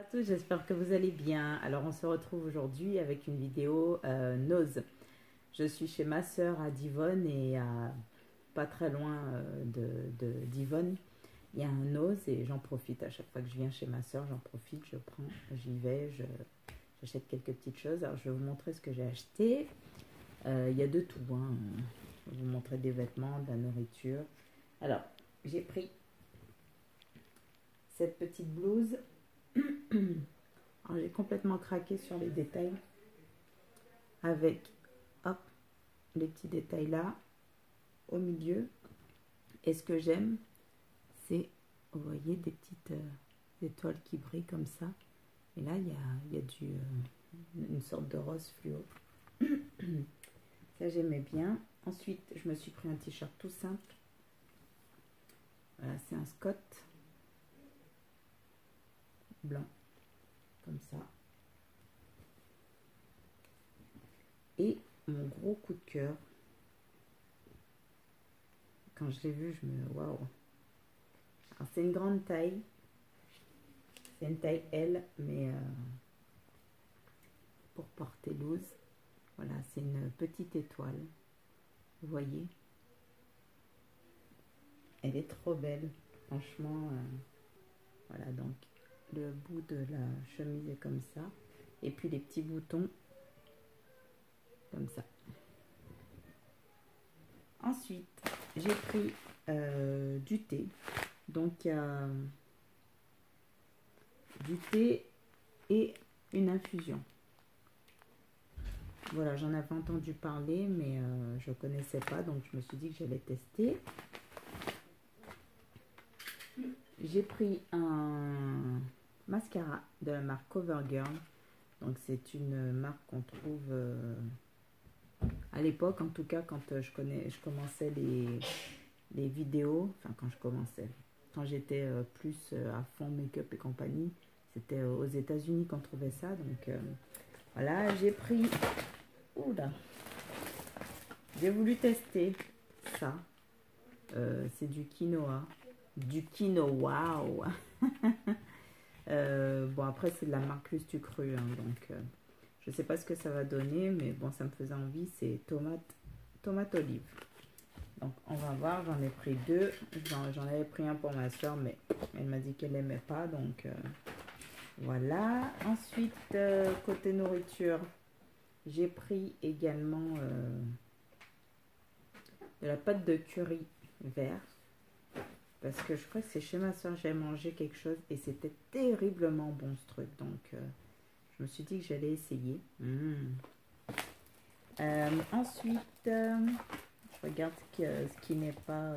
À tous, j'espère que vous allez bien. Alors on se retrouve aujourd'hui avec une vidéo Nose. Je suis chez ma sœur à Divonne et pas très loin d'Yvonne. Il y a un Nose et j'en profite à chaque fois que je viens chez ma sœur, j'en profite, je prends, j'y vais, j'achète quelques petites choses. Alors je vais vous montrer ce que j'ai acheté. Il y a de tout, hein. Je vais vous montrer des vêtements, de la nourriture. Alors j'ai pris cette petite blouse. Alors, j'ai complètement craqué sur les détails avec hop, les petits détails là au milieu. Et ce que j'aime, c'est, vous voyez, des petites étoiles qui brillent comme ça. Et là, il y a une sorte de rose fluo. Ça, j'aimais bien. Ensuite, je me suis pris un t-shirt tout simple. Voilà, c'est un Scott blanc, comme ça. Et mon gros coup de cœur, quand je l'ai vu, je me... Waouh! Alors, c'est une grande taille. C'est une taille L, mais pour porter loose. Voilà, c'est une petite étoile. Vous voyez? Elle est trop belle. Franchement, voilà, donc le bout de la chemise est comme ça. Et puis les petits boutons, comme ça. Ensuite, j'ai pris du thé. Donc, il y a du thé et une infusion. Voilà, j'en avais entendu parler, mais je ne connaissais pas, donc je me suis dit que j'allais tester. J'ai pris un mascara de la marque CoverGirl. Donc, c'est une marque qu'on trouve à l'époque, en tout cas, quand je commençais les vidéos. Enfin, quand j'étais plus à fond make-up et compagnie, c'était aux États-Unis qu'on trouvait ça. Donc, voilà, j'ai pris... Oula! J'ai voulu tester ça. C'est du quinoa. Du quinoa, wow. Bon, après, c'est de la marque Lustu Cru, hein, donc je sais pas ce que ça va donner, mais bon, ça me faisait envie. C'est tomate olive. Donc, on va voir. J'en ai pris deux. J'en avais pris un pour ma soeur, mais elle m'a dit qu'elle n'aimait pas, donc voilà. Ensuite, côté nourriture, j'ai pris également de la pâte de curry vert. Parce que je crois que c'est chez ma soeur, j'ai mangé quelque chose et c'était terriblement bon ce truc. Donc, je me suis dit que j'allais essayer. Ensuite, je regarde ce qui n'est pas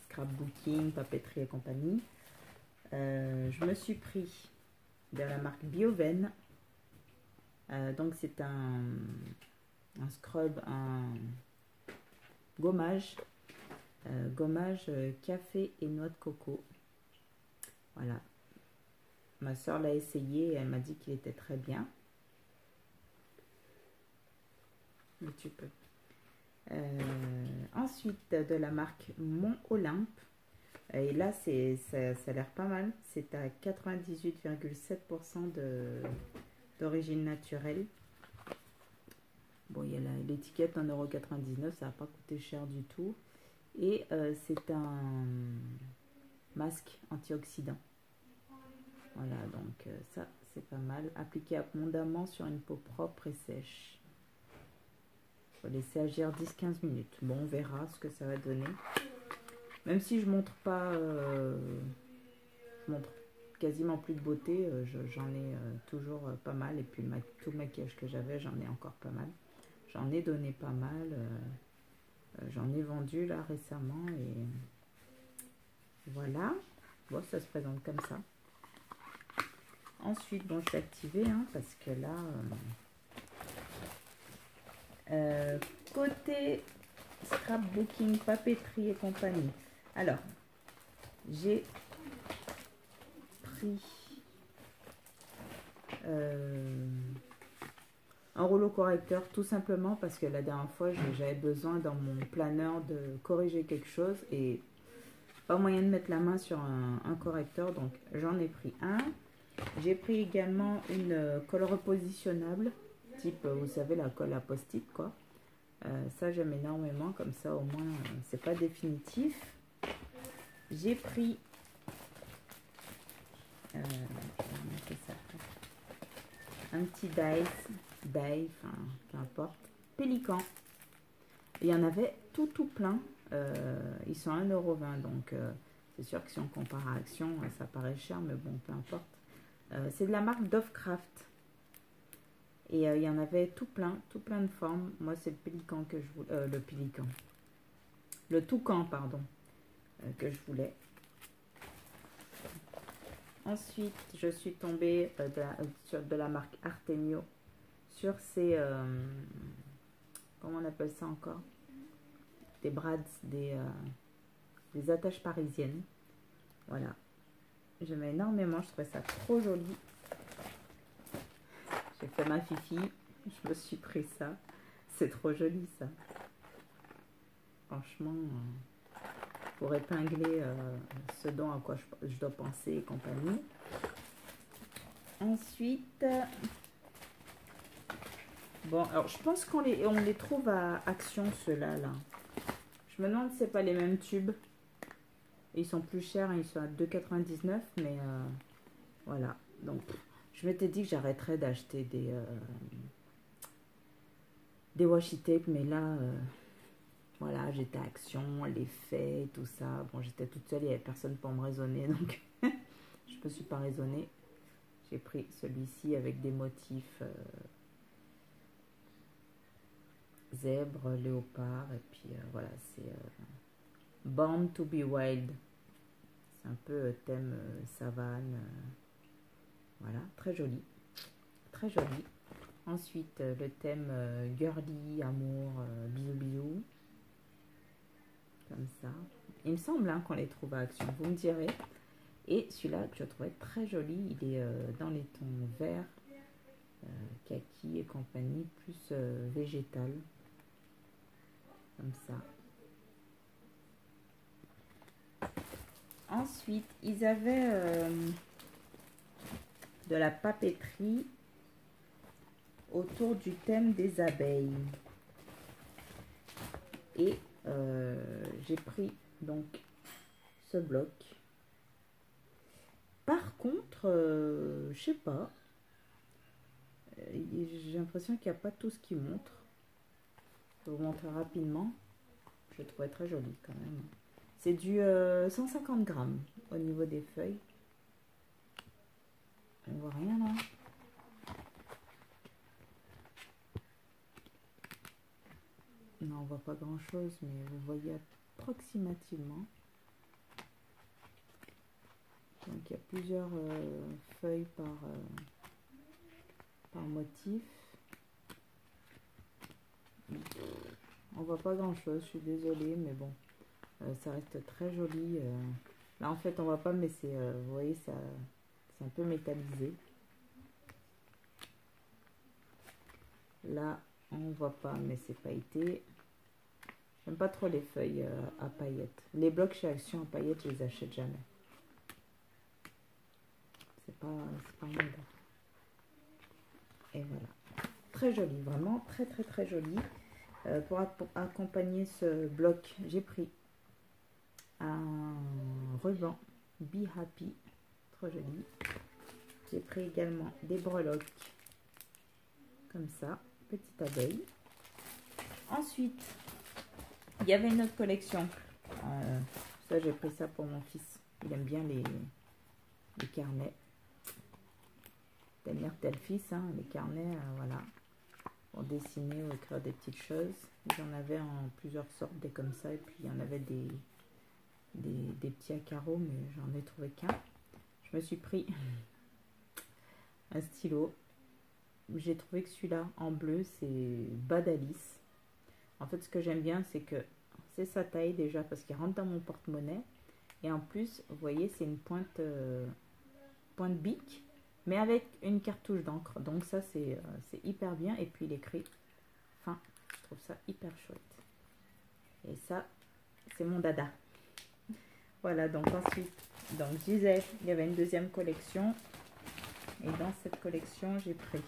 scrapbooking, papeterie et compagnie. Je me suis pris de la marque Bioven. Donc, c'est un scrub, un gommage. Gommage café et noix de coco. Voilà. Ma soeur l'a essayé et elle m'a dit qu'il était très bien. Mais tu peux. Ensuite, de la marque Mont Olympe. Et là, ça a l'air pas mal. C'est à 98,7% d'origine naturelle. Bon, il y a l'étiquette 1,99 €. Ça n'a pas coûté cher du tout. Et c'est un masque antioxydant. Voilà, donc ça, c'est pas mal. Appliqué abondamment sur une peau propre et sèche. Il faut laisser agir 10-15 minutes. Bon, on verra ce que ça va donner. Même si je montre pas... je montre quasiment plus de beauté, j'en ai toujours pas mal. Et puis tout le maquillage que j'avais, j'en ai encore pas mal. J'en ai donné pas mal. J'en ai vendu là récemment et voilà. Bon, ça se présente comme ça. Ensuite, bon, je vais activer hein, parce que là, côté scrapbooking, papeterie et compagnie. Alors, j'ai pris un rouleau correcteur tout simplement parce que la dernière fois j'avais besoin dans mon planeur de corriger quelque chose et pas moyen de mettre la main sur un correcteur, donc j'en ai pris un. J'ai pris également une colle repositionnable, type, vous savez, la colle à post-it, quoi. Ça, j'aime énormément, comme ça, au moins, c'est pas définitif. J'ai pris... ça, un petit die, enfin, peu importe, pélican. Il y en avait tout plein. Ils sont à 1,20 €, donc c'est sûr que si on compare à Action, ça paraît cher, mais bon, peu importe. C'est de la marque Dovecraft. Et il y en avait tout plein de formes. Moi, c'est le pélican que je voulais. Le pélican. Le toucan, pardon, que je voulais. Ensuite, je suis tombée sur de la marque Artemio. Sur ces... comment on appelle ça encore? Des brads, des attaches parisiennes. Voilà. J'aimais énormément, je trouvais ça trop joli. J'ai fait ma fifi, je me suis pris ça. C'est trop joli ça. Franchement, pour épingler ce dont à quoi je dois penser et compagnie. Ensuite, bon, alors je pense qu'on les trouve à Action, ceux-là, là. Je me demande si c'est pas les mêmes tubes. Ils sont plus chers, hein, ils sont à 2,99 €, mais voilà. Donc, je m'étais dit que j'arrêterais d'acheter des washi tape, mais là, voilà, j'étais à Action, les faits, tout ça. Bon, j'étais toute seule, il n'y avait personne pour me raisonner, donc je me suis pas raisonnée. J'ai pris celui-ci avec des motifs zèbre, léopard, et puis voilà, c'est Born to be Wild. C'est un peu thème savane. Voilà, très joli. Très joli. Ensuite, le thème girly, amour, bisous bisous. Comme ça. Il me semble hein, qu'on les trouve à Action, vous me direz. Et celui-là que je trouvais très joli, il est dans les tons verts, kaki et compagnie, plus végétal. Comme ça. Ensuite, ils avaient de la papeterie autour du thème des abeilles. Et j'ai pris donc ce bloc. Par contre, je sais pas, j'ai l'impression qu'il n'y a pas tout ce qui montre. Je vais vous montrer rapidement. Je le trouvais très joli quand même. C'est du 150 grammes au niveau des feuilles. On voit rien là. Non, on voit pas grand chose, mais vous voyez approximativement. Donc il y a plusieurs feuilles par motif. On voit pas grand chose, je suis désolée, mais bon, ça reste très joli. Là en fait on voit pas, mais c'est, vous voyez, ça, c'est un peu métallisé. Là on voit pas, mais c'est pailleté. J'aime pas trop les feuilles à paillettes. Les blocs chez Action à paillettes, je les achète jamais. C'est pas mon goût. Et voilà. Très joli, vraiment très joli. Pour accompagner ce bloc, j'ai pris un ruban Be Happy, trop joli. J'ai pris également des breloques, comme ça, petite abeille. Ensuite, il y avait une autre collection. Ça, j'ai pris ça pour mon fils. Il aime bien les carnets. Tel mère, tel fils, hein, les carnets, voilà. Pour dessiner ou écrire des petites choses. J'en avais en plusieurs sortes, des comme ça. Et puis, il y en avait des petits à carreaux, mais j'en ai trouvé qu'un. Je me suis pris un stylo. J'ai trouvé que celui-là, en bleu, c'est Badalis. En fait, ce que j'aime bien, c'est que c'est sa taille déjà, parce qu'il rentre dans mon porte-monnaie. Et en plus, vous voyez, c'est une pointe bic, mais avec une cartouche d'encre. Donc ça, c'est hyper bien. Et puis, il écrit. Enfin, je trouve ça hyper chouette. Et ça, c'est mon dada. Voilà, donc ensuite, donc je disais, il y avait une deuxième collection. Et dans cette collection, j'ai pris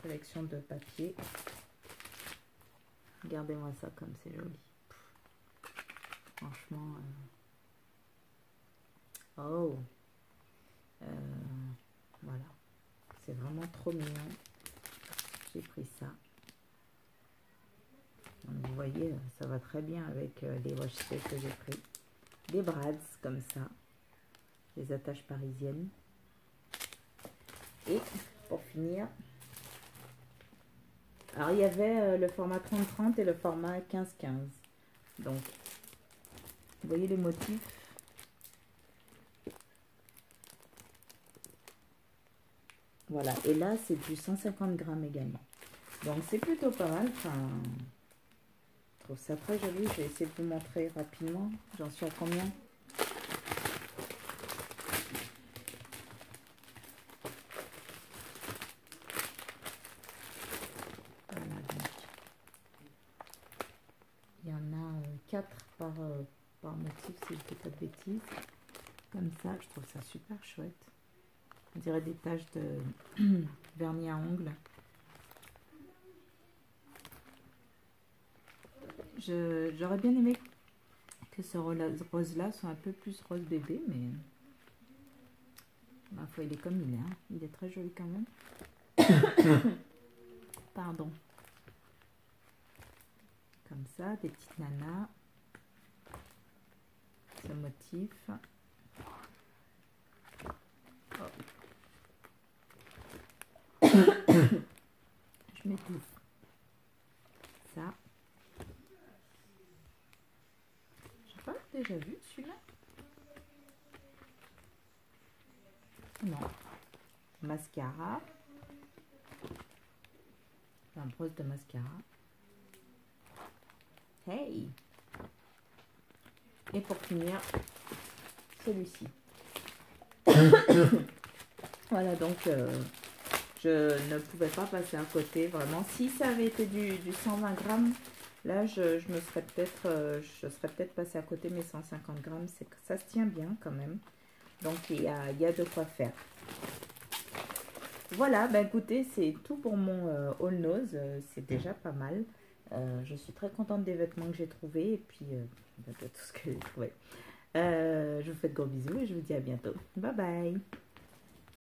collection de papier. Regardez-moi ça comme c'est joli. Franchement. Oh. Voilà. C'est vraiment trop mignon. J'ai pris ça. Donc, vous voyez, ça va très bien avec les washi-tape que j'ai pris. Des brads comme ça. Les attaches parisiennes. Et pour finir, alors il y avait le format 30-30 et le format 15-15. Donc, vous voyez les motifs. Voilà, et là c'est du 150 grammes également. Donc c'est plutôt pas mal. Enfin, je trouve ça très joli. Je vais essayer de vous montrer rapidement. J'en suis à combien? Voilà, donc il y en a 4 par motif, si je ne fais pas de bêtises. Comme ça, je trouve ça super chouette. On dirait des taches de vernis à ongles. J'aurais bien aimé que ce rose-là soit un peu plus rose bébé, mais ma foi, il est comme il est. Hein. Il est très joli quand même. Pardon. Comme ça, des petites nanas. Ce motif. Oh. Je m'étouffe. Ça. Je n'ai pas déjà vu celui-là. Non. Mascara. Un brosse de mascara. Hey! Et pour finir, celui-ci. Voilà, donc je ne pouvais pas passer à côté, vraiment. Si ça avait été du 120 grammes, là, je serais peut-être passé à côté, mais 150 grammes, ça se tient bien quand même. Donc, il y a de quoi faire. Voilà, bah écoutez, c'est tout pour mon haul nose. C'est déjà pas mal. Je suis très contente des vêtements que j'ai trouvés et puis de tout ce que j'ai trouvé. Je vous fais de gros bisous et je vous dis à bientôt. Bye bye!